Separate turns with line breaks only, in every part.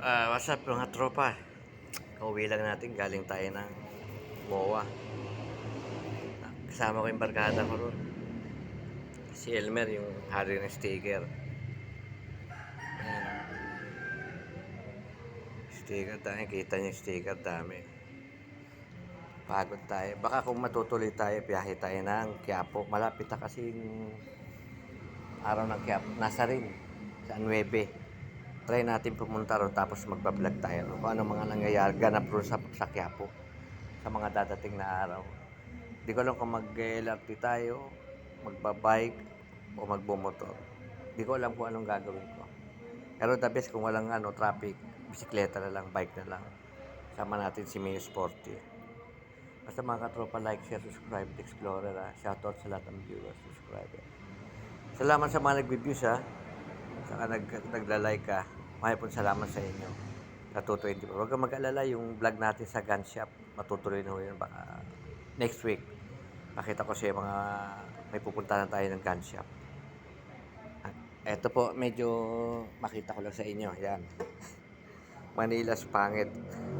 What's up mga tropa? Kauwi lang natin, galing tayo ng MOA. Kasama ko yung barkada ko ron. Si Elmer, yung hari ng sticker. Ayan. Sticker tayo, kita niyo yung sticker, dami. Pagod tayo. Baka kung matutuloy tayo, biyahe tayo ng Quiapo. Malapit na kasi yung araw ng Quiapo. Nasa rin, sa 9. Try natin pumunta ron tapos magbablog tayo ron. Kung ano mga nangyayari, ganap ron sa Quiapo. Sa mga dadating na araw. Hindi ko alam kung mag-LRT tayo, magbabike, o magbumotor. Hindi ko alam kung anong gagawin ko. Pero the best kung walang traffic, bisikleta na lang, bike na lang. Sama natin si Mio Sporty. Basta mga katropa, like, share, subscribe, Explorer ha. Shoutout sa lahat ng viewers, subscriber. Salamat sa mga nag-views ha. Saka nagla-like ka. May pong salamat sa inyo. Sa 224. Huwag kang mag-alala yung vlog natin sa gun shop. Matutuloy na ho yun baka next week. Pakita ko siya mga may pupuntahan tayo ng gun shop. Eto po, medyo makita ko lang sa inyo. Yan. Manila's pangit.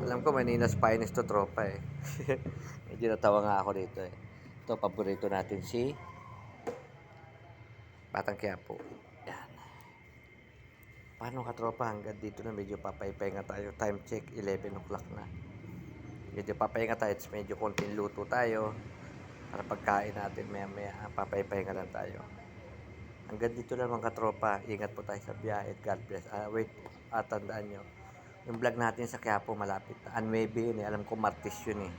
Alam ko Manila's finest to tropa eh. Medyo natawa nga ako dito eh. Ito, paborito natin si Batang Quiapo. Yan. Paano ka tropa? Hanggang dito na medyo papaypay nga tayo. Time check, 11 o'clock na. Medyo papahinga tayo, medyo konting luto tayo para pagkain natin maya papaypay nga lang tayo. Hanggang dito lang mga katropa, ingat po tayo sa biyahe. God bless. Wait, tandaan nyo, yung vlog natin sa Quiapo malapit na. Maybe yun eh, alam ko Martes yun eh.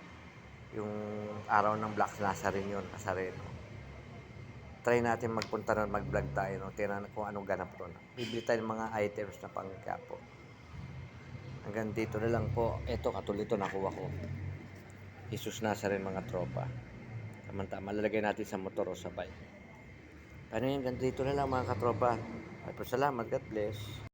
Yung araw ng Black nasa rin yun, Nazareno. Try natin magpunta nun, mag-vlog tayo, no? Tingnan kung anong ganap ron. Bibili tayo ng mga items na pang Quiapo. Hanggang dito na lang po. Ito, katulad ito nakuha ko. Jesus nasa rin mga tropa. Samantala, malalagay natin sa motor o sa bike. Ano yun, hanggang dito na lang mga katropa. Ay po salamat, God bless.